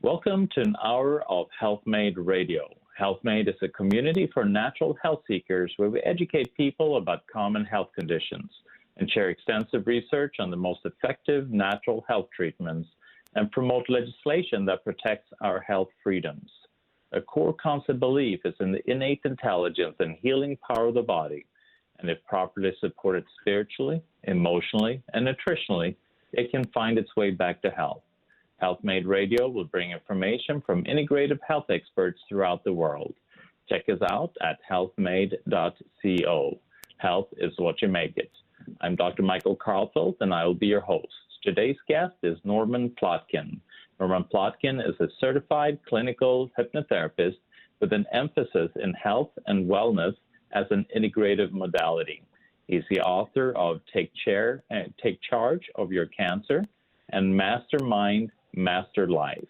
Welcome to an hour of HealthMade Radio. HealthMade is a community for natural health seekers where we educate people about common health conditions and share extensive research on the most effective natural health treatments and promote legislation that protects our health freedoms. A core concept belief is in the innate intelligence and healing power of the body, and if properly supported spiritually, emotionally, and nutritionally, it can find its way back to health. HealthMade Radio will bring information from integrative health experts throughout the world. Check us out at healthmade.co. Health is what you make it. I'm Dr. Michael Karlfeldt, and I will be your host. Today's guest is Norman Plotkin. Norman Plotkin is a certified clinical hypnotherapist with an emphasis in health and wellness as an integrative modality. He's the author of Take Charge of Your Cancer and Mastermind, Master Life.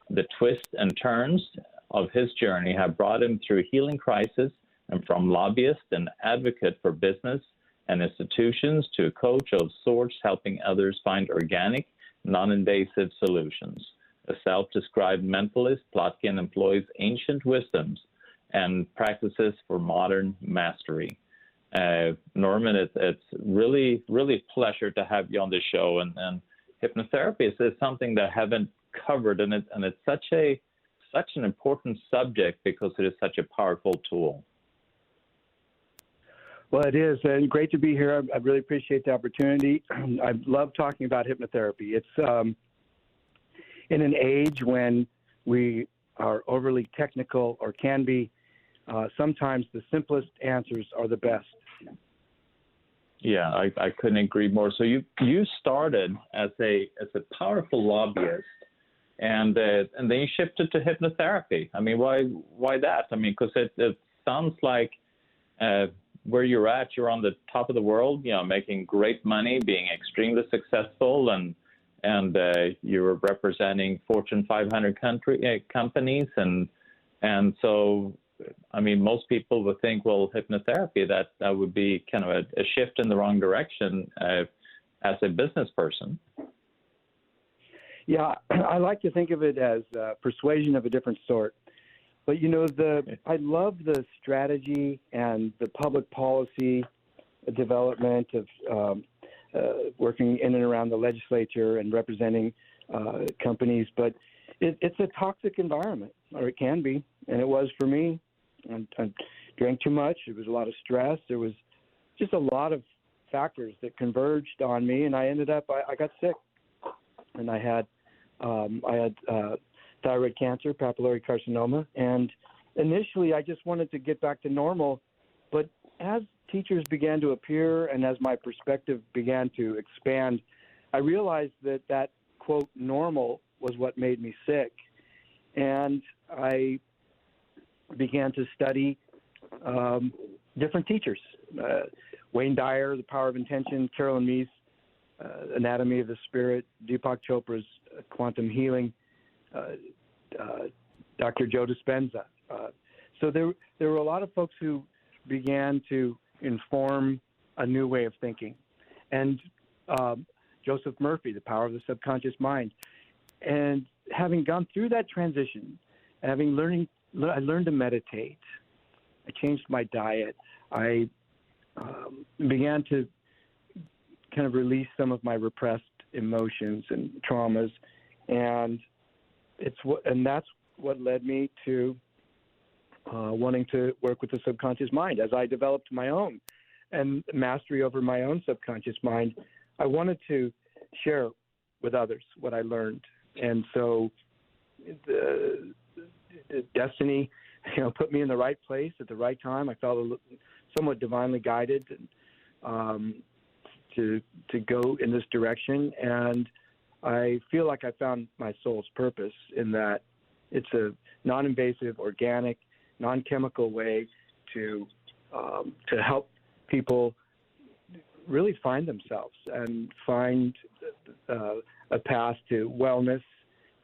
The twists and turns of his journey have brought him through healing crisis and from lobbyist and advocate for business and institutions to a coach of sorts, helping others find organic, non-invasive solutions. A self-described mentalist, Plotkin employs ancient wisdoms and practices for modern mastery. Norman, it's really a pleasure to have you on the show. And hypnotherapy is something that I haven't covered, and it's such an important subject because it is such a powerful tool. Well, it is, and great to be here. I really appreciate the opportunity. I love talking about hypnotherapy. It's in an age when we are overly technical, or can be, sometimes the simplest answers are the best. Yeah, I couldn't agree more. So you started as a powerful lobbyist, and then you shifted to hypnotherapy. I mean, why that? I mean, because it sounds like where you're at, you're on the top of the world, making great money, being extremely successful, and you're representing Fortune 500 companies, and so. I mean, most people would think, well, hypnotherapy, that would be kind of a shift in the wrong direction as a business person. Yeah, I like to think of it as persuasion of a different sort. But, I love the strategy and the public policy development of working in and around the legislature and representing companies. But it's a toxic environment, or it can be, and it was for me. I drank too much. There was a lot of stress. There was just a lot of factors that converged on me, and I ended up, I got sick, and I had thyroid cancer, papillary carcinoma, and initially I just wanted to get back to normal, but as teachers began to appear and as my perspective began to expand, I realized that quote, normal was what made me sick, and I began to study different teachers. Wayne Dyer, The Power of Intention, Carolyn Meese, Anatomy of the Spirit, Deepak Chopra's Quantum Healing, Dr. Joe Dispenza. So there were a lot of folks who began to inform a new way of thinking. And Joseph Murphy, The Power of the Subconscious Mind. And having gone through that transition, I learned to meditate. I changed my diet. I began to kind of release some of my repressed emotions and traumas, and that's what led me to wanting to work with the subconscious mind. As I developed my own and mastery over my own subconscious mind, I wanted to share with others what I learned, and so the destiny, put me in the right place at the right time. I felt somewhat divinely guided to go in this direction, and I feel like I found my soul's purpose in that it's a non-invasive, organic, non-chemical way to help people really find themselves and find a path to wellness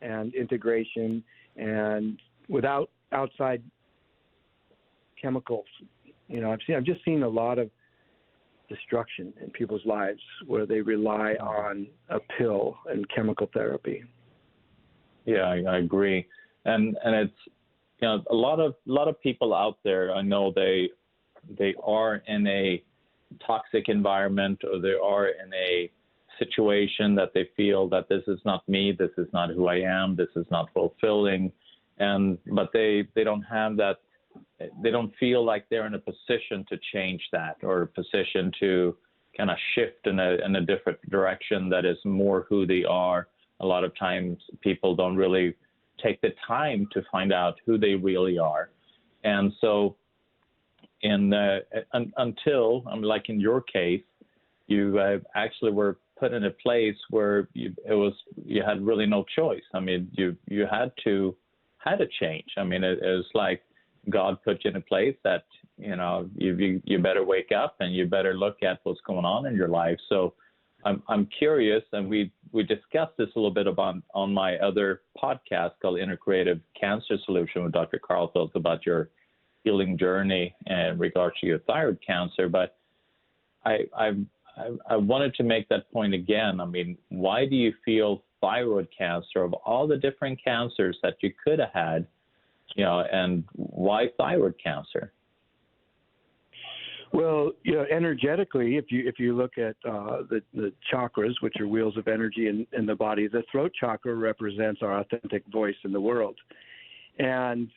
and integration, and without outside chemicals. I've just seen a lot of destruction in people's lives where they rely on a pill and chemical therapy. Yeah, I agree. And it's, a lot of people out there, I know they are in a toxic environment, or they are in a situation that they feel that this is not me, this is not who I am, this is not fulfilling, but they don't have that. They don't feel like they're in a position to change that, or a position to kind of shift in a different direction that is more who they are. A lot of times people don't really take the time to find out who they really are. And so until, like in your case, you actually were put in a place where you had really no choice. I mean, you had to change. I mean, it was like God put you in a place that, you better wake up and you better look at what's going on in your life. So I'm curious, and we discussed this a little bit on my other podcast called Integrative Cancer Solution with Dr. Karlfeldt, about your healing journey in regards to your thyroid cancer. But I wanted to make that point again. I mean, why do you feel thyroid cancer, of all the different cancers that you could have had, and why thyroid cancer? Well, energetically, if you look at the chakras, which are wheels of energy in the body, the throat chakra represents our authentic voice in the world. And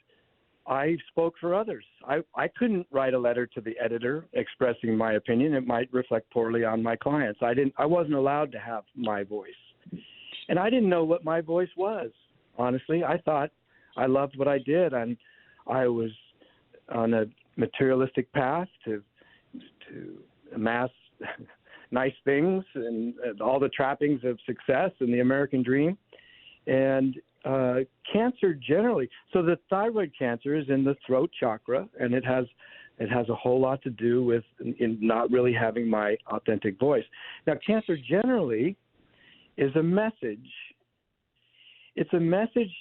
I spoke for others. I couldn't write a letter to the editor expressing my opinion. It might reflect poorly on my clients. I wasn't allowed to have my voice. And I didn't know what my voice was. Honestly, I thought I loved what I did, and I was on a materialistic path to amass nice things and all the trappings of success and the American dream. And cancer generally, so the thyroid cancer is in the throat chakra, and it has a whole lot to do with in not really having my authentic voice. Now, cancer generally is a message. It's a message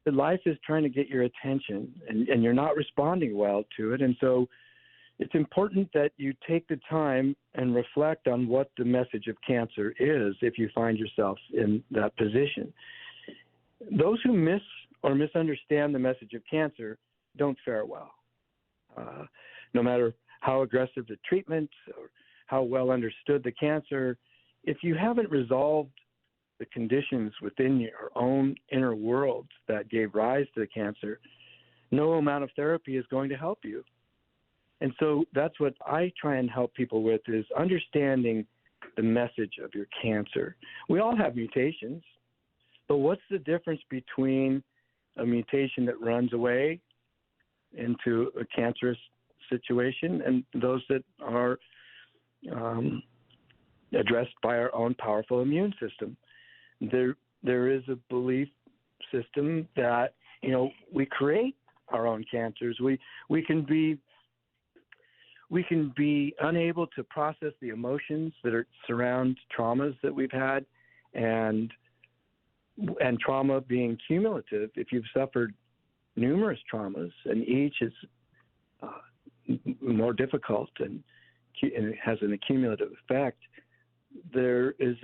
that life is trying to get your attention, and you're not responding well to it. And so it's important that you take the time and reflect on what the message of cancer is if you find yourself in that position. Those who miss or misunderstand the message of cancer don't fare well. No matter how aggressive the treatment or how well understood the cancer, if you haven't resolved the conditions within your own inner world that gave rise to the cancer, no amount of therapy is going to help you. And so that's what I try and help people with, is understanding the message of your cancer. We all have mutations, but what's the difference between a mutation that runs away into a cancerous situation and those that are addressed by our own powerful immune system? There is a belief system that, we create our own cancers. We can be unable to process the emotions that surround traumas that we've had, and trauma being cumulative. If you've suffered numerous traumas, and each is more difficult and it has an accumulative effect, there is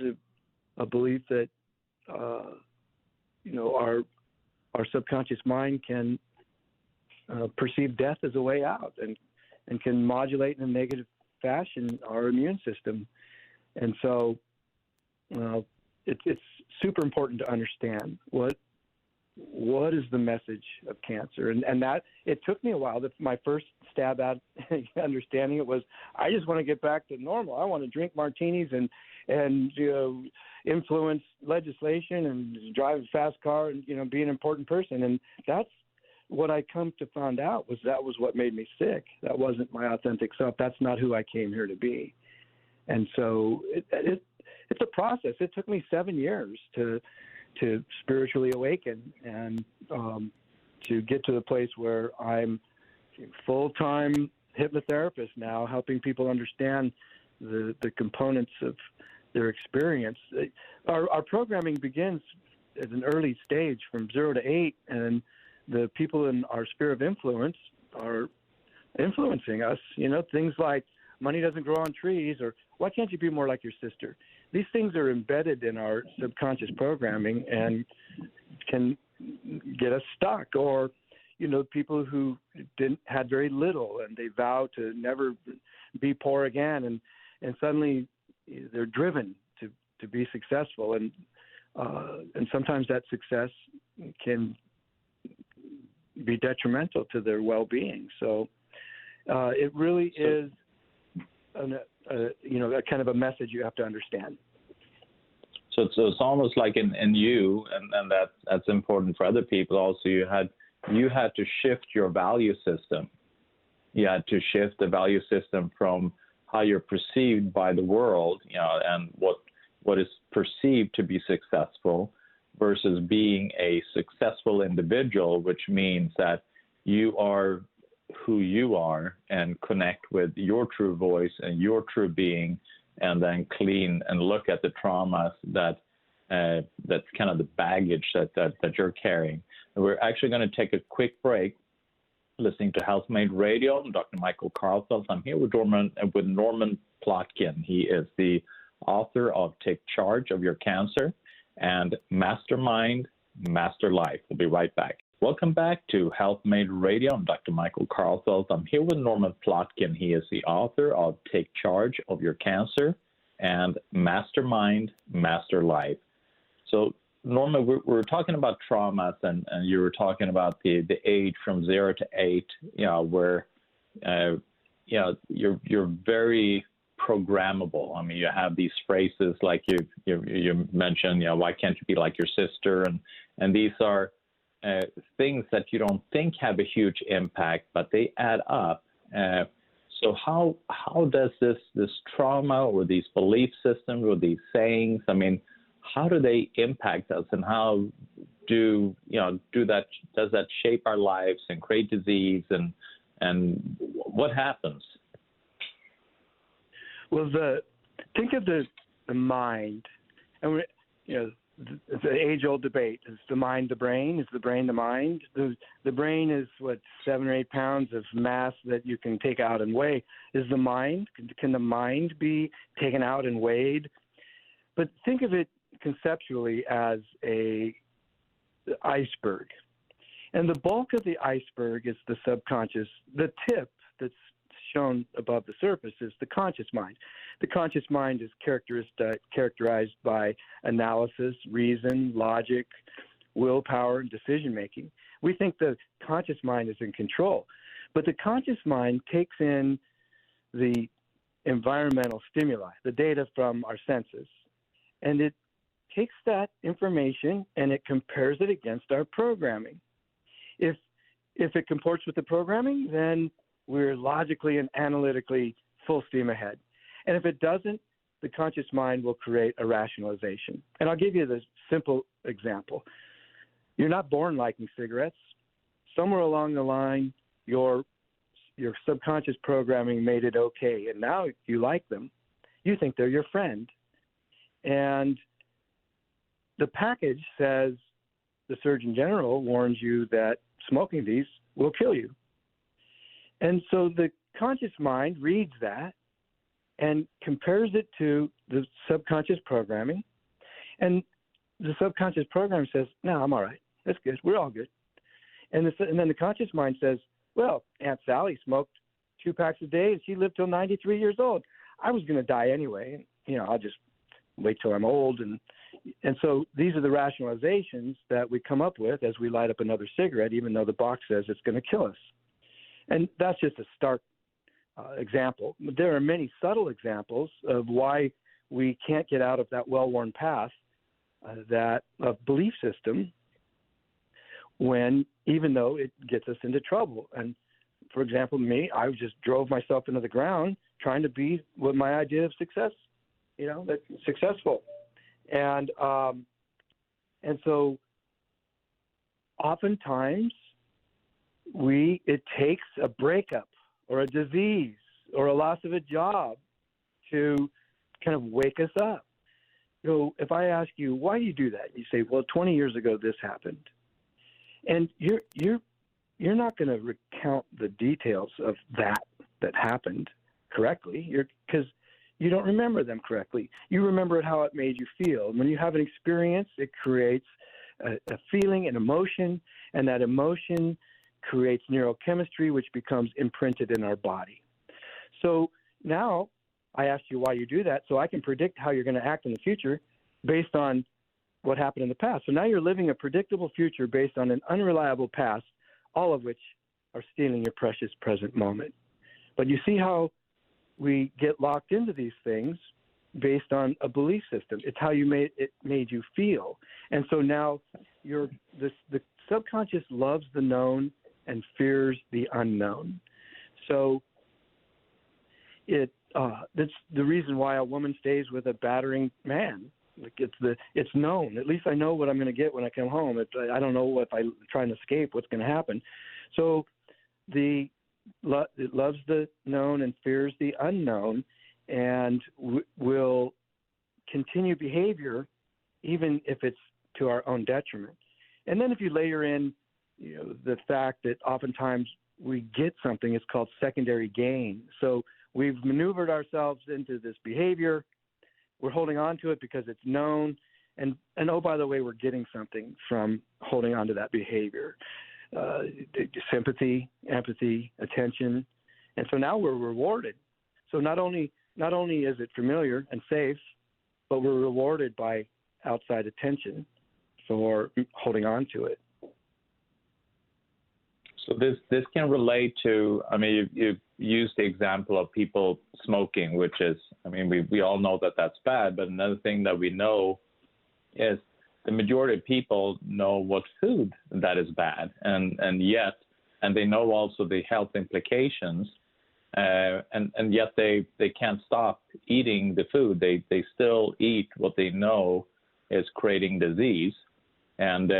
a belief that our subconscious mind can perceive death as a way out, and can modulate in a negative fashion our immune system. And so it's super important to understand what is the message of cancer. And that, it took me a while. My first stab at understanding it was, I just want to get back to normal. I want to drink martinis and influence legislation and drive a fast car and, be an important person. And that's what I come to find out that was what made me sick. That wasn't my authentic self. That's not who I came here to be. And so it's a process. It took me 7 years to spiritually awaken and to get to the place where I'm full-time hypnotherapist now, helping people understand the components of their experience. Our programming begins at an early stage from 0 to 8, and the people in our sphere of influence are influencing us. Things like money doesn't grow on trees, or why can't you be more like your sister? These things are embedded in our subconscious programming, and can get us stuck, or people who had very little and they vow to never be poor again, and suddenly they're driven to be successful, and sometimes that success can be detrimental to their well-being. So it really is a kind of a message you have to understand. So it's almost like in you, and that's important for other people also. You had to shift your value system. You had to shift the value system from how you're perceived by the world, and what is perceived to be successful, versus being a successful individual, which means that you are who you are and connect with your true voice and your true being, and then clean and look at the traumas that's kind of the baggage that you're carrying. And we're actually going to take a quick break, listening to HealthMade Radio. I'm Dr. Michael Karlfeldt. I'm here with Norman Plotkin. He is the author of Take Charge of Your Cancer and Mastermind, Master Life. We'll be right back. Welcome back to HealthMade Radio. I'm Dr. Michael Karlfeldt. I'm here with Norman Plotkin. He is the author of Take Charge of Your Cancer and Mastermind, Master Life. So, Norman, we're talking about traumas, and you were talking about the age from 0 to 8, where you're very programmable. I mean, you have these phrases like you mentioned, why can't you be like your sister? And these are things that you don't think have a huge impact, but they add up. So how does this trauma or these belief systems or these sayings, I mean, how do they impact us, and how does that shape our lives and create disease, and what happens? Well, think of the mind, and it's an age-old debate: is the mind the brain? Is the brain the mind? The brain is 7 or 8 pounds of mass that you can take out and weigh. Is the mind? Can the mind be taken out and weighed? But think of it conceptually as a iceberg, and the bulk of the iceberg is the subconscious. The tip that's shown above the surface is the conscious mind. The conscious mind is characterized by analysis, reason, logic, willpower, and decision making. We think the conscious mind is in control, but the conscious mind takes in the environmental stimuli, the data from our senses, and it takes that information and it compares it against our programming. If it comports with the programming, then we're logically and analytically full steam ahead. And if it doesn't, the conscious mind will create a rationalization. And I'll give you this simple example. You're not born liking cigarettes. Somewhere along the line, your subconscious programming made it okay, and now you like them. You think they're your friend. And the package says the Surgeon General warns you that smoking these will kill you. And so the conscious mind reads that and compares it to the subconscious programming. And the subconscious program says, no, I'm all right. That's good. We're all good. And then the conscious mind says, well, Aunt Sally smoked 2 packs a day and she lived till 93 years old. I was going to die anyway. I'll just wait till I'm old. And so these are the rationalizations that we come up with as we light up another cigarette, even though the box says it's going to kill us. And that's just a stark example. There are many subtle examples of why we can't get out of that well-worn path, that of belief system, even though it gets us into trouble. And for example, me, I just drove myself into the ground trying to be what my idea of success, that's successful. And so oftentimes it takes a breakup or a disease or a loss of a job to kind of wake us up. If I ask you, why do you do that? You say, well, 20 years ago this happened. And you're not going to recount the details of that happened correctly, because you don't remember them correctly. You remember how it made you feel. And when you have an experience, it creates a feeling, an emotion, and that emotion creates neurochemistry, which becomes imprinted in our body. So now I asked you why you do that, so I can predict how you're going to act in the future based on what happened in the past. So now you're living a predictable future based on an unreliable past, all of which are stealing your precious present moment. But you see how we get locked into these things based on a belief system. It's how it made you feel. And so now the subconscious loves the known and fears the unknown. So that's the reason why a woman stays with a battering man. Like it's known. At least I know what I'm going to get when I come home. I don't know if I try and escape what's going to happen. So it loves the known and fears the unknown, and will continue behavior even if it's to our own detriment. And then if you layer in, the fact that oftentimes we get something, it's called secondary gain. So we've maneuvered ourselves into this behavior. We're holding on to it because it's known. And oh, by the way, we're getting something from holding on to that behavior. Sympathy, empathy, attention. And so now we're rewarded. So not only is it familiar and safe, but we're rewarded by outside attention for holding on to it. So this can relate to, you used the example of people smoking, which is, we all know that that's bad, but another thing that we know is the majority of people know what food that is bad, and they know also the health implications, and yet they can't stop eating the food. They still eat what they know is creating disease, and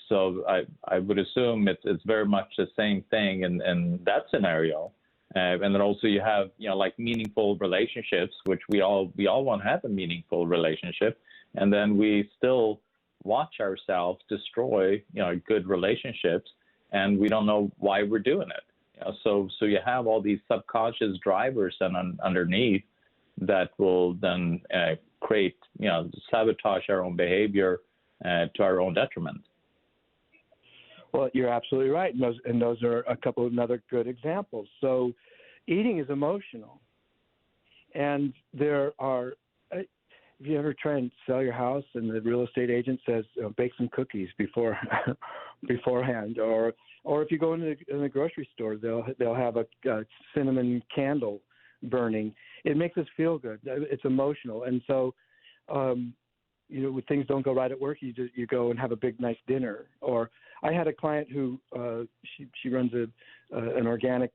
so I would assume it's very much the same thing in that scenario. And then also you have, like meaningful relationships, which we all want to have a meaningful relationship. And then we still watch ourselves destroy, good relationships, and we don't know why we're doing it. So you have all these subconscious drivers underneath that will then create, sabotage our own behavior to our own detriment. Well, you're absolutely right, and those are a couple of another good examples. So eating is emotional, and there are if you ever try and sell your house and the real estate agent says, bake some cookies beforehand, or if you go in the grocery store, they'll have a cinnamon candle burning. It makes us feel good. It's emotional, and so when things don't go right at work, you go and have a big nice dinner. Or I had a client who she runs an organic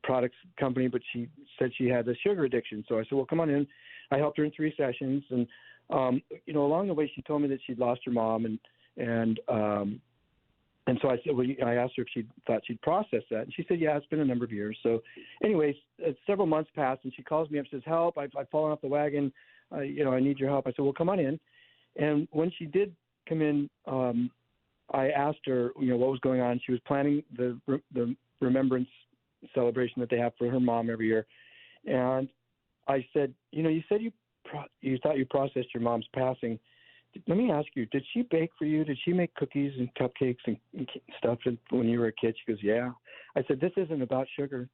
products company, but she said she had a sugar addiction. So I said, well, come on in. I helped her in 3 sessions, and along the way she told me that she'd lost her mom, and so I said, well, I asked her if she thought she'd process that, and she said, yeah, it's been a number of years. So, anyways, several months passed, and she calls me up and says, help! I've fallen off the wagon. I need your help. I said, well, come on in. And when she did come in, I asked her, what was going on. She was planning the remembrance celebration that they have for her mom every year. And I said, you said you thought you processed your mom's passing. Let me ask you, did she bake for you? Did she make cookies and cupcakes and stuff when you were a kid? She goes, yeah. I said, this isn't about sugar.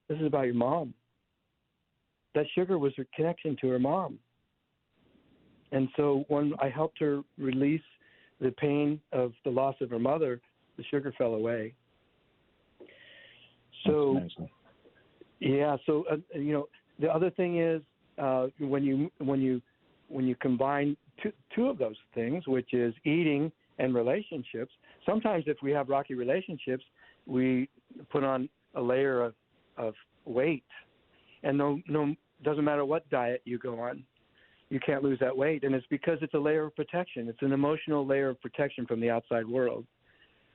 This is about your mom. That sugar was her connection to her mom. And so when I helped her release the pain of the loss of her mother, the sugar fell away. So, yeah. So the other thing is when you combine two of those things, which is eating and relationships. Sometimes if we have rocky relationships, we put on a layer of weight, and no doesn't matter what diet you go on, you can't lose that weight. And it's because it's a layer of protection. It's an emotional layer of protection from the outside world.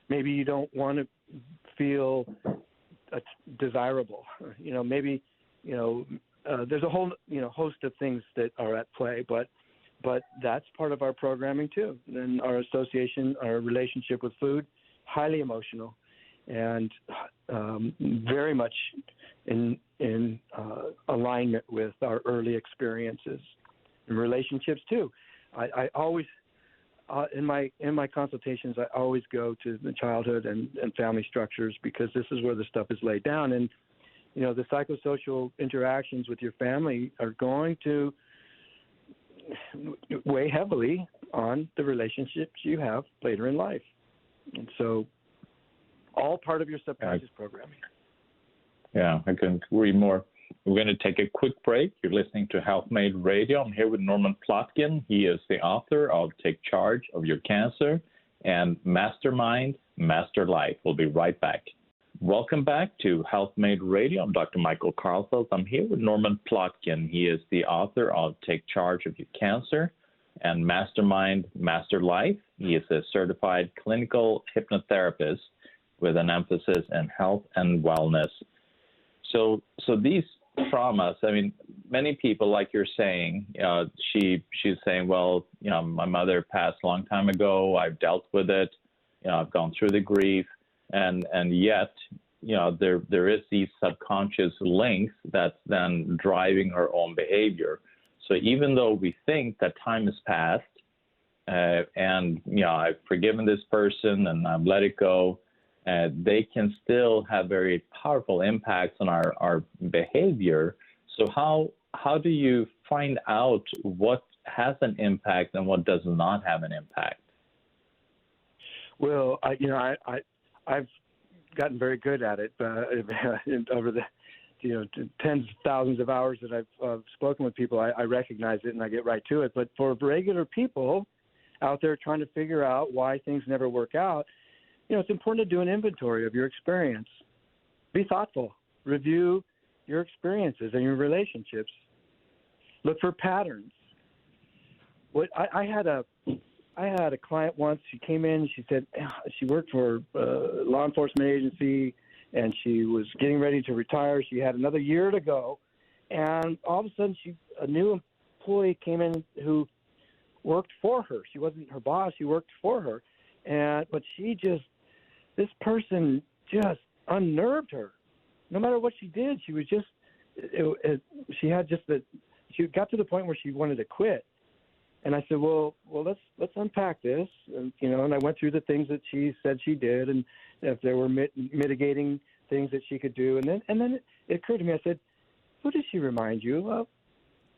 Maybe you don't want to feel desirable. Maybe there's a whole host of things that are at play, but that's part of our programming too. And our association, our relationship with food, highly emotional, and very much in alignment with our early experiences. And relationships too. I always in my consultations, I always go to the childhood and family structures, because this is where the stuff is laid down. And the psychosocial interactions with your family are going to weigh heavily on the relationships you have later in life. And so, all part of your subconscious programming. Yeah, I couldn't agree more. We're going to take a quick break. You're listening to HealthMade Radio. I'm here with Norman Plotkin. He is the author of Take Charge of Your Cancer and Mastermind, Master Life. We'll be right back. Welcome back to HealthMade Radio. I'm Dr. Michael Karlfeldt. I'm here with Norman Plotkin. He is the author of Take Charge of Your Cancer and Mastermind, Master Life. He is a certified clinical hypnotherapist with an emphasis in health and wellness. So these traumas, I mean, many people, like you're saying, she's saying, well, my mother passed a long time ago. I've dealt with it. I've gone through the grief, and yet, there is these subconscious links that's then driving her own behavior. So even though we think that time has passed, and I've forgiven this person and I've let it go, they can still have very powerful impacts on our behavior. So how do you find out what has an impact and what does not have an impact? Well, I've gotten very good at it over the tens of thousands of hours that I've spoken with people. I recognize it and I get right to it. But for regular people out there trying to figure out why things never work out, it's important to do an inventory of your experience. Be thoughtful. Review your experiences and your relationships. Look for patterns. I had a client once. She came in. She said she worked for a law enforcement agency, and she was getting ready to retire. She had another year to go, and all of a sudden, a new employee came in who worked for her. She wasn't her boss. She worked for her, but this person just unnerved her. No matter what she did, she was just, she got to the point where she wanted to quit. And I said, well, let's unpack this. And I went through the things that she said she did, and if there were mitigating things that she could do. And then it occurred to me, I said, who does she remind you of?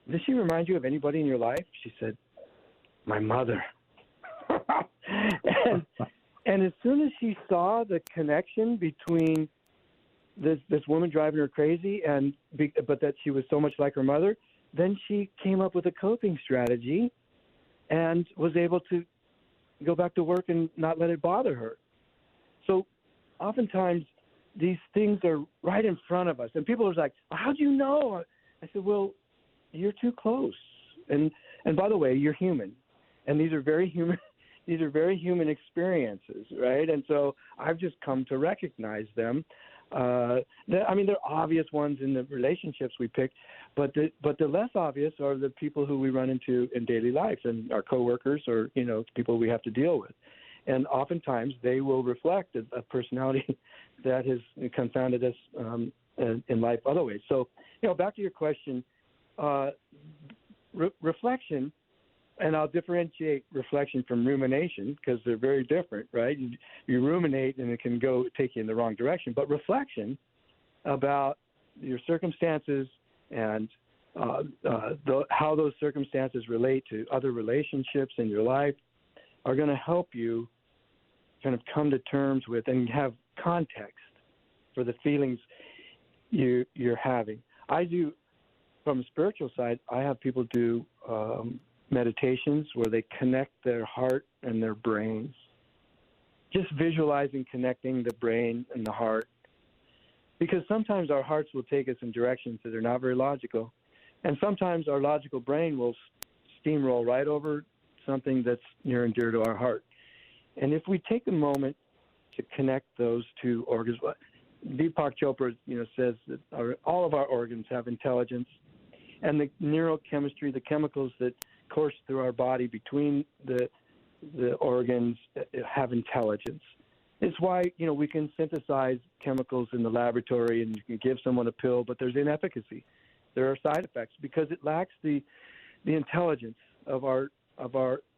Does she remind you of anybody in your life? She said, my mother. And as soon as she saw the connection between this woman driving her crazy but that she was so much like her mother, then she came up with a coping strategy and was able to go back to work and not let it bother her. So oftentimes these things are right in front of us, and people are like, how do you know? I said, well, you're too close. And by the way, you're human, and these are very human. These are very human experiences, right? And so I've just come to recognize them. There are obvious ones in the relationships we pick, but the less obvious are the people who we run into in daily life, and our coworkers, or people we have to deal with. And oftentimes they will reflect a personality that has confounded us in life other ways. So, back to your question, reflection. And I'll differentiate reflection from rumination, because they're very different, right? You ruminate and it can take you in the wrong direction. But reflection about your circumstances and how those circumstances relate to other relationships in your life are going to help you kind of come to terms with and have context for the feelings you're having. I do, from a spiritual side, I have people do meditations where they connect their heart and their brains. Just visualizing connecting the brain and the heart. Because sometimes our hearts will take us in directions that are not very logical. And sometimes our logical brain will steamroll right over something that's near and dear to our heart. And if we take a moment to connect those two organs, Deepak Chopra says that all of our organs have intelligence, and the neurochemistry, the chemicals that course through our body between the organs have intelligence. It's why we can synthesize chemicals in the laboratory, and you can give someone a pill, but there's inefficacy. There are side effects because it lacks the intelligence of our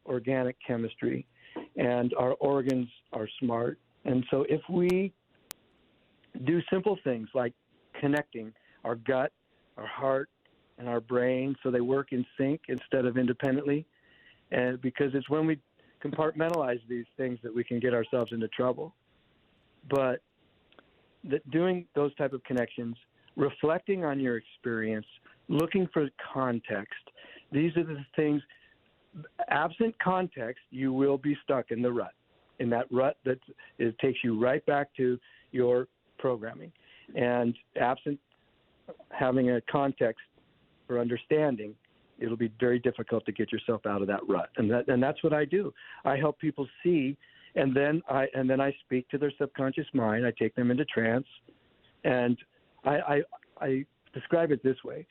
organic chemistry, and our organs are smart. And so if we do simple things like connecting our gut, our heart, and our brain so they work in sync instead of independently, and because it's when we compartmentalize these things that we can get ourselves into trouble. But doing those type of connections, reflecting on your experience, looking for context, these are the things. Absent context, you will be stuck in the rut, in that rut that it takes you right back to your programming. And absent having a context for understanding, it'll be very difficult to get yourself out of that rut. And that's what I do. I help people see, and then I speak to their subconscious mind. I take them into trance, and I describe it this way.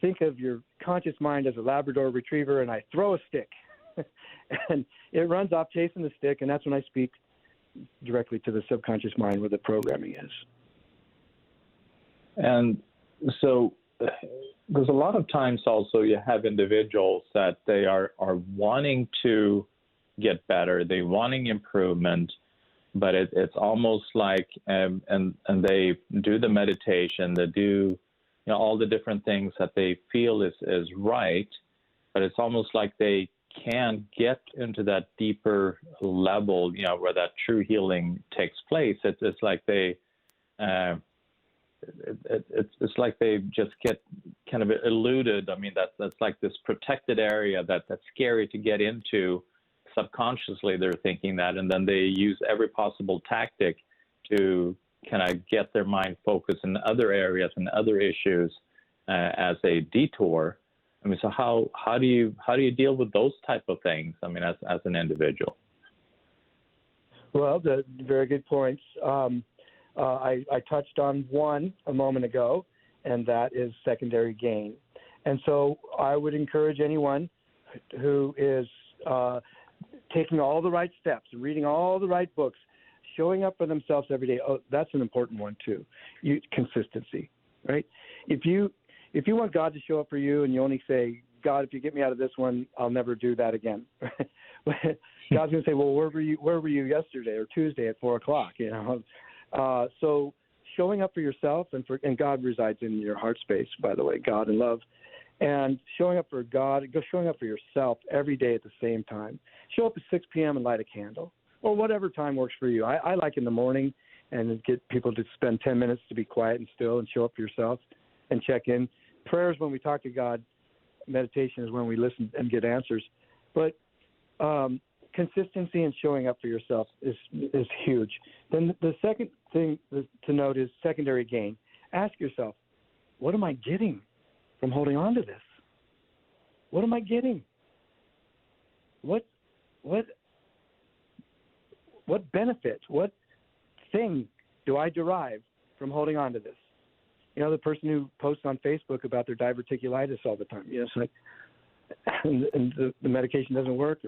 Think of your conscious mind as a Labrador retriever, and I throw a stick, and it runs off chasing the stick, and that's when I speak directly to the subconscious mind where the programming is. And so there's a lot of times also you have individuals that they are wanting to get better, they wanting improvement, but it's almost like, and they do the meditation, they do all the different things that they feel is right, but it's almost like they can't get into that deeper level, where that true healing takes place. It's like they, it's like they just get kind of eluded. I mean, that's like this protected area that's scary to get into. Subconsciously, they're thinking that, and then they use every possible tactic to kind of get their mind focused in other areas and other issues as a detour. I mean, so how do you deal with those type of things? I mean, as an individual. Well, very good points. I touched on one a moment ago, and that is secondary gain. And so I would encourage anyone who is taking all the right steps, reading all the right books, showing up for themselves every day. Oh, that's an important one too. Consistency, right? If you want God to show up for you and you only say, God, if you get me out of this one, I'll never do that again. God's going to say, well, where were you yesterday or Tuesday at 4:00? So showing up for yourself and God resides in your heart space, by the way, God and love. And showing up for God, showing up for yourself every day at the same time. Show up at 6 p.m. and light a candle, or whatever time works for you. I like in the morning and get people to spend 10 minutes to be quiet and still and show up for yourself and check in. Prayer is when we talk to God. Meditation is when we listen and get answers. But consistency and showing up for yourself is huge. Then the second thing to note is secondary gain. Ask yourself, what am I getting from holding on to this? What am I getting? What benefit, what thing do I derive from holding on to this? The person who posts on Facebook about their diverticulitis all the time, it's like, and the medication doesn't work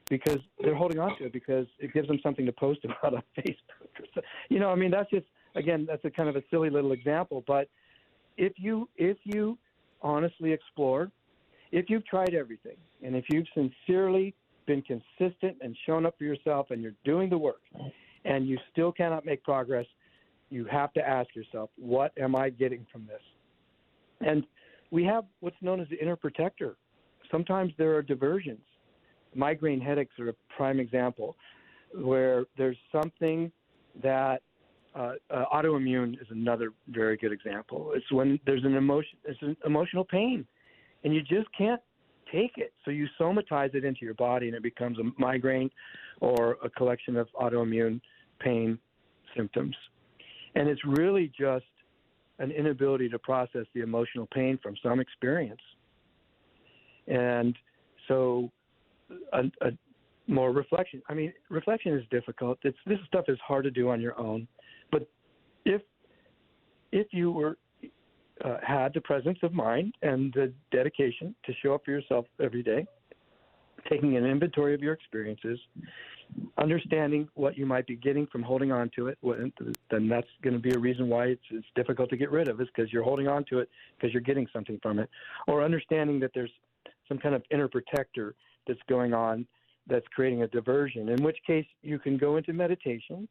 because they're holding on to it because it gives them something to post about on Facebook. That's just, again, that's a kind of a silly little example, but if you honestly explore, if you've tried everything, and if you've sincerely been consistent and shown up for yourself and you're doing the work and you still cannot make progress, you have to ask yourself, what am I getting from this? And we have what's known as the inner protector. Sometimes there are diversions. Migraine headaches are a prime example where there's something that autoimmune is another very good example. It's when there's an emotional pain and you just can't take it. So you somatize it into your body and it becomes a migraine or a collection of autoimmune pain symptoms. And it's really just an inability to process the emotional pain from some experience. And so more reflection. Reflection is difficult. This stuff is hard to do on your own. But if you had the presence of mind and the dedication to show up for yourself every day, taking an inventory of your experiences, understanding what you might be getting from holding on to it, then that's going to be a reason why it's difficult to get rid of, is because you're holding on to it because you're getting something from it. Or understanding that there's some kind of inner protector that's going on that's creating a diversion, in which case you can go into meditation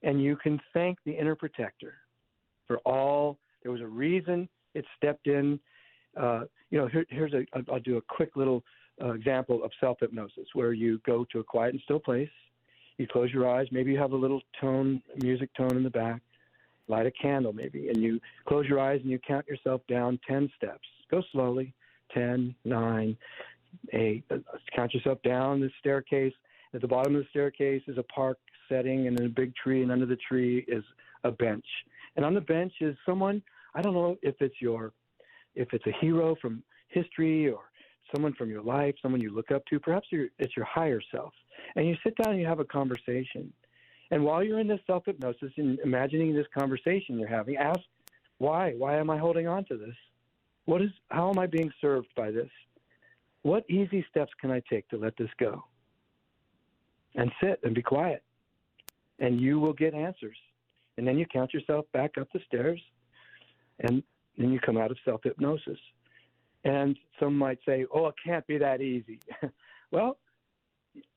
and you can thank the inner protector for all. There was a reason it stepped in. I'll do a quick little example of self-hypnosis, where you go to a quiet and still place, you close your eyes, maybe you have a little music tone in the back, light a candle maybe, and you close your eyes and you count yourself down 10 steps. Go slowly, 10, 9, 8, count yourself down the staircase. At the bottom of the staircase is a park setting and then a big tree, and under the tree is a bench. And on the bench is someone, I don't know if it's a hero from history or someone from your life, someone you look up to, perhaps it's your higher self. And you sit down and you have a conversation. And while you're in this self-hypnosis and imagining this conversation you're having, ask, why? Why am I holding on to this? How am I being served by this? What easy steps can I take to let this go? And sit and be quiet. And you will get answers. And then you count yourself back up the stairs, and then you come out of self-hypnosis. And some might say, oh, it can't be that easy. Well,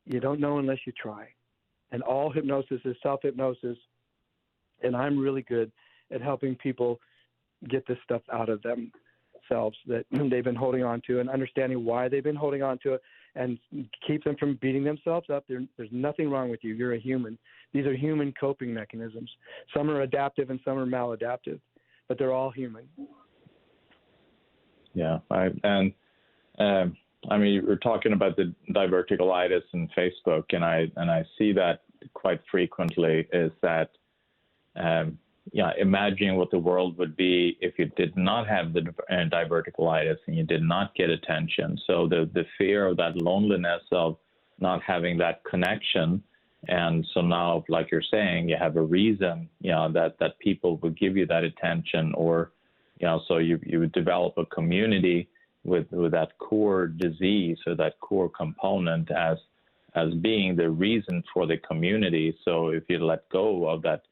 you don't know unless you try. And all hypnosis is self-hypnosis, and I'm really good at helping people get this stuff out of themselves that they've been holding on to, and understanding why they've been holding on to it, and keep them from beating themselves up. There's nothing wrong with you. You're a human. These are human coping mechanisms. Some are adaptive and some are maladaptive, but they're all human. Yeah, you're talking about the diverticulitis in Facebook, and I see that quite frequently. Is that imagining what the world would be if you did not have the diverticulitis and you did not get attention. So the fear of that loneliness of not having that connection, and so now, like you're saying, you have a reason, that people would give you that attention, or so you would develop a community with that core disease or that core component as being the reason for the community. So if you let go of that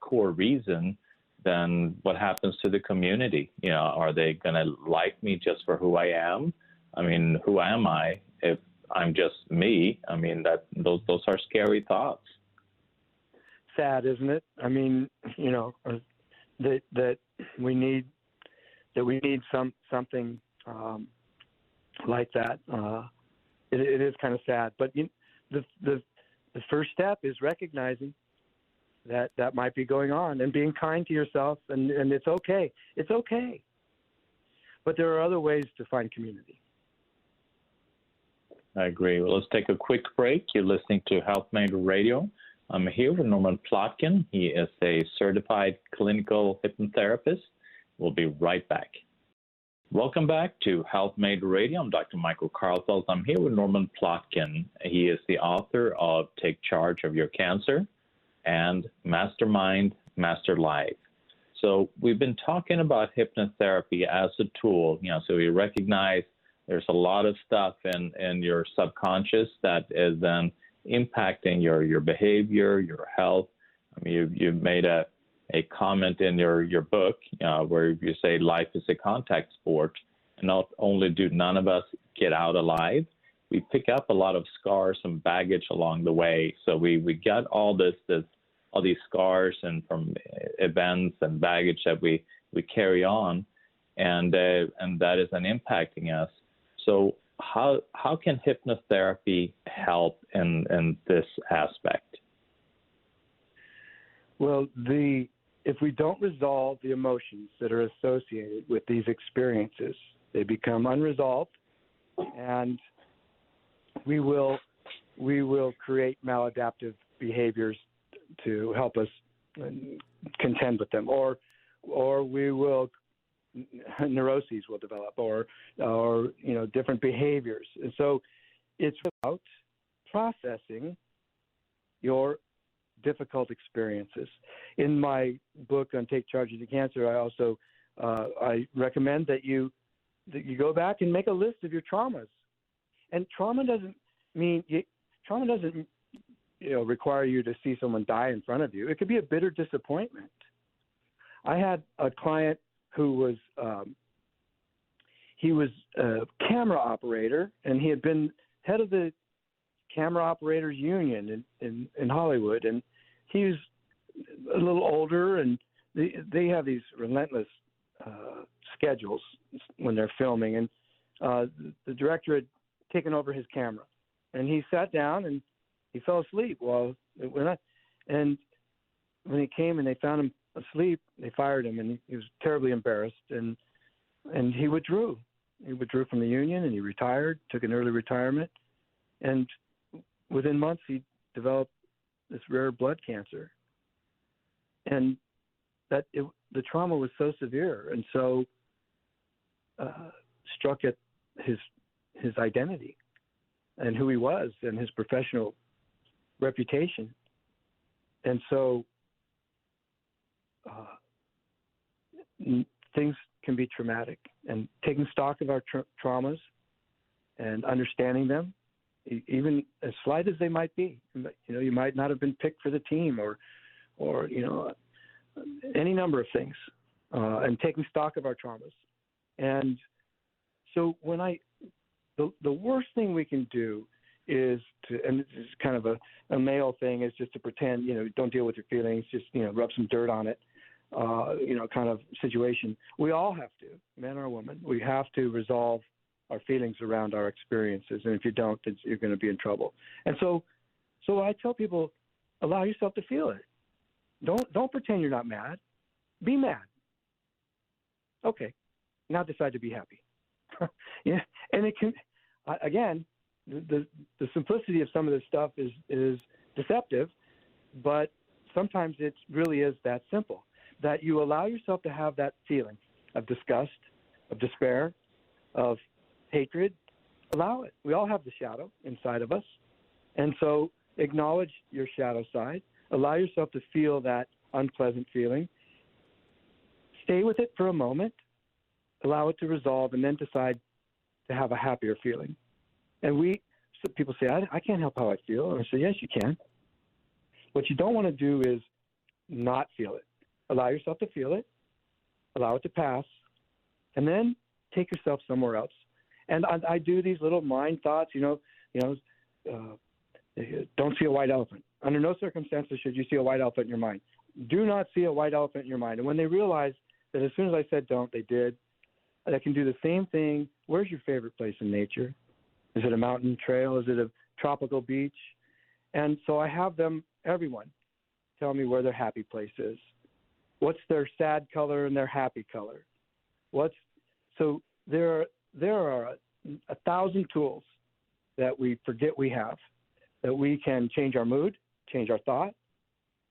core reason, then what happens to the community? Are they going to like me just for who I am? I mean, who am I if I'm just me? I mean, those are scary thoughts. Sad, isn't it? I mean, that we need something like that. It is kind of sad, but the first step is recognizing that might be going on, and being kind to yourself, and it's okay. It's okay. But there are other ways to find community. I agree. Well, let's take a quick break. You're listening to HealthMade Radio. I'm here with Norman Plotkin. He is a certified clinical hypnotherapist. We'll be right back. Welcome back to HealthMade Radio. I'm Dr. Michael Karlfeldt. I'm here with Norman Plotkin. He is the author of Take Charge of Your Cancer and Mastermind, Master Life. So we've been talking about hypnotherapy as a tool, so we recognize there's a lot of stuff in your subconscious that is then impacting your behavior, your health. I mean, you've made a comment in your book where you say life is a contact sport, and not only do none of us get out alive, we pick up a lot of scars and baggage along the way. So we got all these scars and from events and baggage that we carry on, and that is then impacting us. So how can hypnotherapy help in this aspect? Well, if we don't resolve the emotions that are associated with these experiences, they become unresolved, and we will create maladaptive behaviors to help us contend with them, or we will neuroses will develop, or different behaviors. And so it's about processing your difficult experiences. In my book on Take Charge of the Cancer, I also I recommend that you go back and make a list of your traumas. And trauma doesn't require you to see someone die in front of you. It could be a bitter disappointment. I had a client who was he was a camera operator, and he had been head of the camera operators union in Hollywood, and he was a little older, and they have these relentless schedules when they're filming, and the director had taken over his camera, and he sat down and he fell asleep while it went on. And when he came and they found him asleep, they fired him, and he was terribly embarrassed, and he withdrew. He withdrew from the union, and he retired, took an early retirement, and within months he developed this rare blood cancer. And the trauma was so severe and so struck at his identity and who he was and his professional reputation. And so things can be traumatic, and taking stock of our traumas and understanding them, even as slight as they might be. You might not have been picked for the team, or any number of things, and taking stock of our traumas. And so the worst thing we can do is and this is kind of a male thing, is just to pretend, don't deal with your feelings, just, rub some dirt on it, kind of situation. We all have to, man or woman, we have to resolve our feelings around our experiences. And if you don't, you're going to be in trouble. And so I tell people, allow yourself to feel it. Don't pretend you're not mad. Be mad. Okay. Now decide to be happy. Yeah. And it can, again, the simplicity of some of this stuff is deceptive, but sometimes it really is that simple, that you allow yourself to have that feeling of disgust, of despair, of hatred. Allow it. We all have the shadow inside of us. And so acknowledge your shadow side. Allow yourself to feel that unpleasant feeling. Stay with it for a moment. Allow it to resolve, and then decide to have a happier feeling. And people say, I can't help how I feel. And I say, yes, you can. What you don't want to do is not feel it. Allow yourself to feel it. Allow it to pass. And then take yourself somewhere else. And I do these little mind thoughts, don't see a white elephant. Under no circumstances should you see a white elephant in your mind. Do not see a white elephant in your mind. And when they realize that as soon as I said don't, they did, I can do the same thing. Where's your favorite place in nature? Is it a mountain trail? Is it a tropical beach? And so I have everyone, tell me where their happy place is. What's their sad color and their happy color? So there are 1,000 tools that we forget we have, that we can change our mood, change our thought,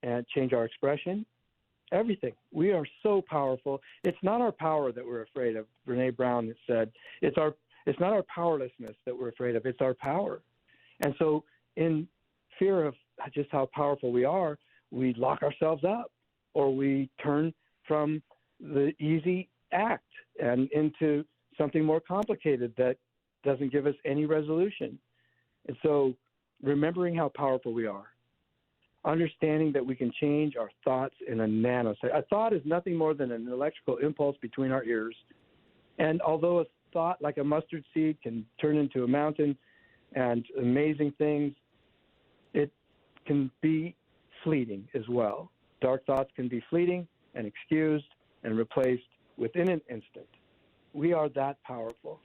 and change our expression. Everything. We are so powerful. It's not our power that we're afraid of. Brene Brown said, it's not our powerlessness that we're afraid of, it's our power. And so in fear of just how powerful we are, we lock ourselves up, or we turn from the easy act and into something more complicated that doesn't give us any resolution. And so remembering how powerful we are, understanding that we can change our thoughts in a nanosecond. A thought is nothing more than an electrical impulse between our ears. And although a thought like a mustard seed can turn into a mountain and amazing things, it can be fleeting as well. Dark thoughts can be fleeting and excused and replaced within an instant. We are that powerful.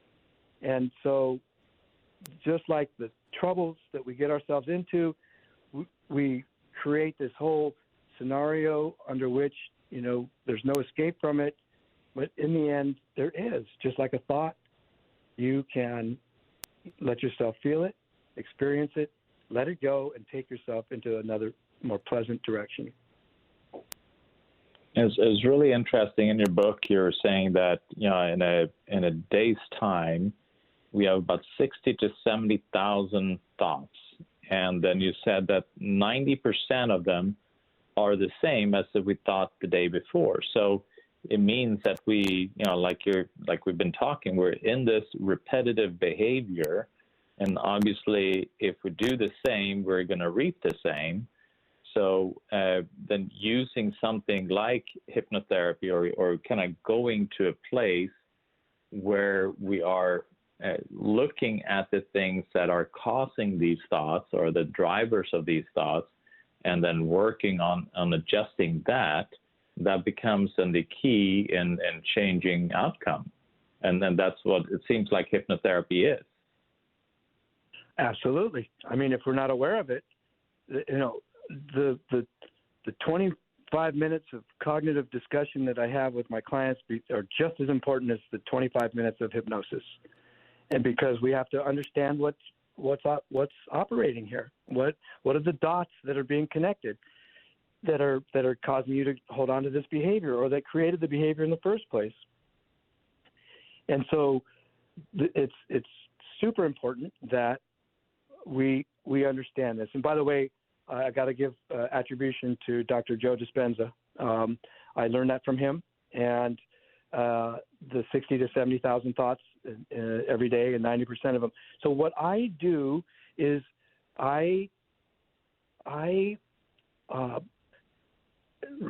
And so just like the troubles that we get ourselves into, we create this whole scenario under which, there's no escape from it. But in the end, there is. Just like a thought, you can let yourself feel it, experience it, let it go, and take yourself into another more pleasant direction. It's really interesting in your book. You're saying that in a day's time, we have about 60 to 70,000 thoughts, and then you said that 90% of them are the same as that we thought the day before. So it means that we, like we've been talking, we're in this repetitive behavior, and obviously, if we do the same, we're going to reap the same. So then using something like hypnotherapy or kind of going to a place where we are looking at the things that are causing these thoughts or the drivers of these thoughts, and then working on adjusting that becomes then the key in changing outcome. And then that's what it seems like hypnotherapy is. Absolutely. I mean, if we're not aware of it, the 25 minutes of cognitive discussion that I have with my clients are just as important as the 25 minutes of hypnosis. And because we have to understand what's operating here, what are the dots that are being connected that are causing you to hold on to this behavior, or that created the behavior in the first place. And so it's super important that we understand this. And by the way, I got to give attribution to Dr. Joe Dispenza. I learned that from him, and the 60 to 70,000 thoughts every day, and 90% of them. So what I do is I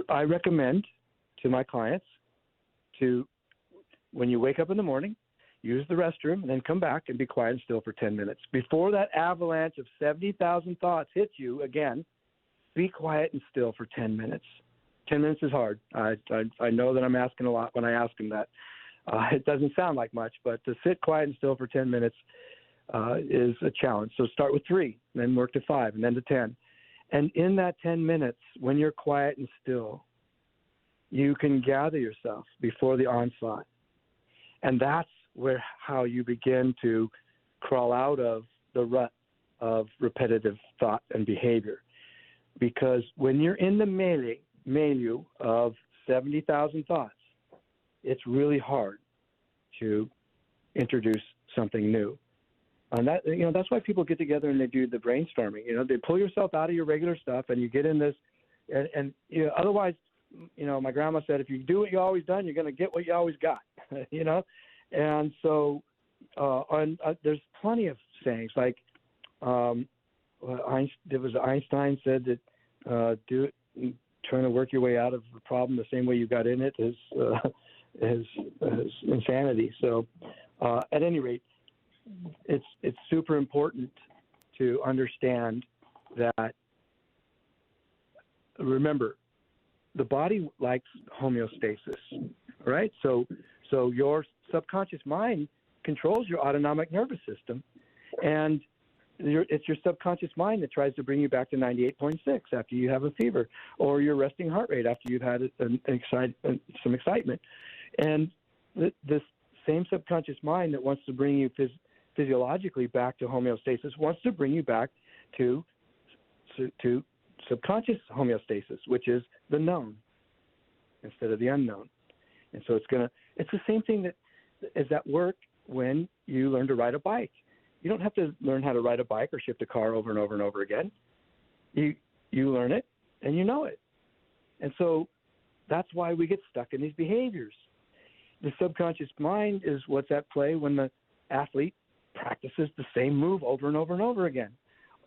recommend to my clients to, when you wake up in the morning, use the restroom, and then come back and be quiet and still for 10 minutes. Before that avalanche of 70,000 thoughts hits you again, be quiet and still for 10 minutes. 10 minutes is hard. I know that I'm asking a lot when I ask them that. It doesn't sound like much, but to sit quiet and still for 10 minutes is a challenge. So start with 3, then work to 5, and then to 10. And in that 10 minutes, when you're quiet and still, you can gather yourself before the onslaught. And that's how you begin to crawl out of the rut of repetitive thought and behavior. Because when you're in the milieu of 70,000 thoughts, it's really hard to introduce something new. And that, that's why people get together and they do the brainstorming. They pull yourself out of your regular stuff, and you get in this, and otherwise, my grandma said, if you do what you always done, you're going to get what you always got, And so there's plenty of sayings like Einstein said that do it, trying to work your way out of a problem the same way you got in it is insanity. So at any rate, it's super important to understand that, remember, the body likes homeostasis, right? So your subconscious mind controls your autonomic nervous system, and it's your subconscious mind that tries to bring you back to 98.6 after you have a fever, or your resting heart rate after you've had some excitement. And this same subconscious mind that wants to bring you physiologically back to homeostasis wants to bring you back to subconscious homeostasis, which is the known instead of the unknown. And so it's the same thing that is at work when you learn to ride a bike. You don't have to learn how to ride a bike or shift a car over and over and over again. You learn it and you know it. And so that's why we get stuck in these behaviors. The subconscious mind is what's at play when the athlete practices the same move over and over and over again,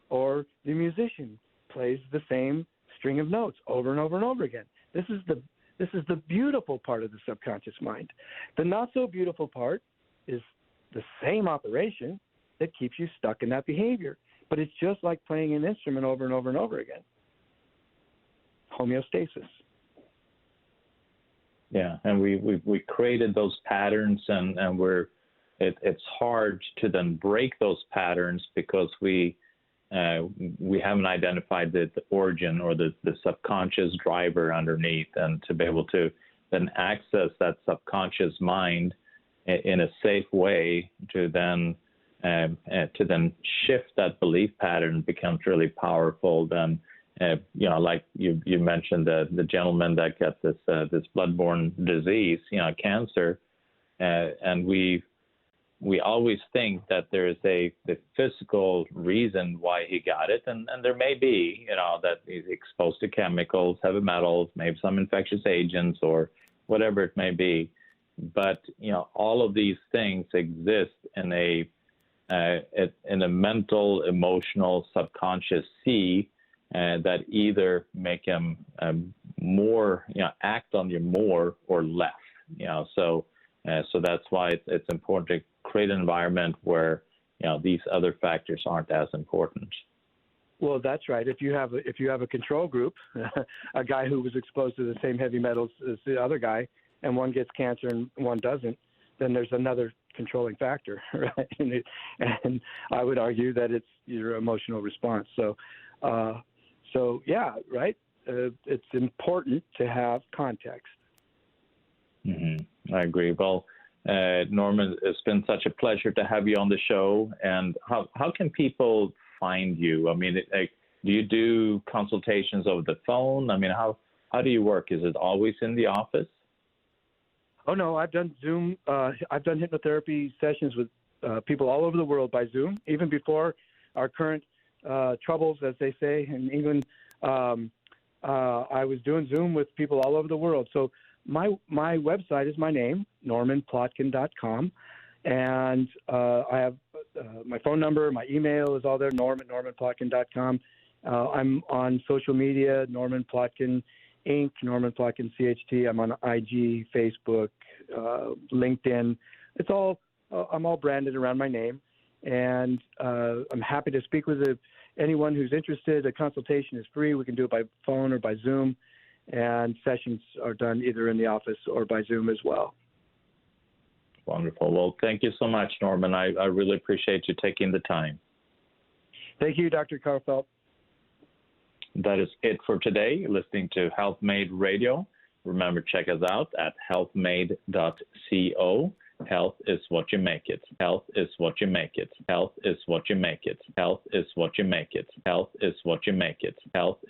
or the musician plays the same string of notes over and over and over again. This is the beautiful part of the subconscious mind. The not so beautiful part is the same operation that keeps you stuck in that behavior. But it's just like playing an instrument over and over and over again. Homeostasis. Yeah, and we created those patterns, and it's hard to then break those patterns because we haven't identified the origin or the subconscious driver underneath, and to be able to then access that subconscious mind in a safe way to then shift that belief pattern becomes really powerful. Then like you mentioned the gentleman that got this bloodborne disease, cancer, and we always think that there is the physical reason why he got it, and there may be, that he's exposed to chemicals, heavy metals, maybe some infectious agents or whatever it may be. But all of these things exist in a mental, emotional, subconscious sea that either make him more, act on you more or less. So that's why it's important to create an environment where these other factors aren't as important. Well, that's right. If you have a control group, a guy who was exposed to the same heavy metals as the other guy, and one gets cancer and one doesn't, then there's another controlling factor, right? And I would argue that it's your emotional response. So yeah, right. It's important to have context. Mm-hmm. I agree. Well, Norman, it's been such a pleasure to have you on the show. And how can people find you? I mean, do you do consultations over the phone? I mean, how do you work? Is it always in the office? Oh, no, I've done Zoom. I've done hypnotherapy sessions with people all over the world by Zoom, even before our current troubles, as they say in England. I was doing Zoom with people all over the world. So my website is my name, normanplotkin.com. And I have my phone number, my email is all there, normanplotkin.com. I'm on social media, Norman Plotkin Inc., Norman Plotkin CHT. I'm on IG, Facebook, LinkedIn. It's all I'm all branded around my name, and I'm happy to speak with anyone who's interested. A consultation is free. We can do it by phone or by Zoom, and sessions are done either in the office or by Zoom as well. Wonderful. Well, thank you so much, Norman. I really appreciate you taking the time. Thank you, Dr. Karlfeldt. That is it for today. You're listening to HealthMade Radio. Remember, check us out at healthmade.co. Health is what you make it. Health is what you make it. Health is what you make it. Health is what you make it. Health is what you make it. Health is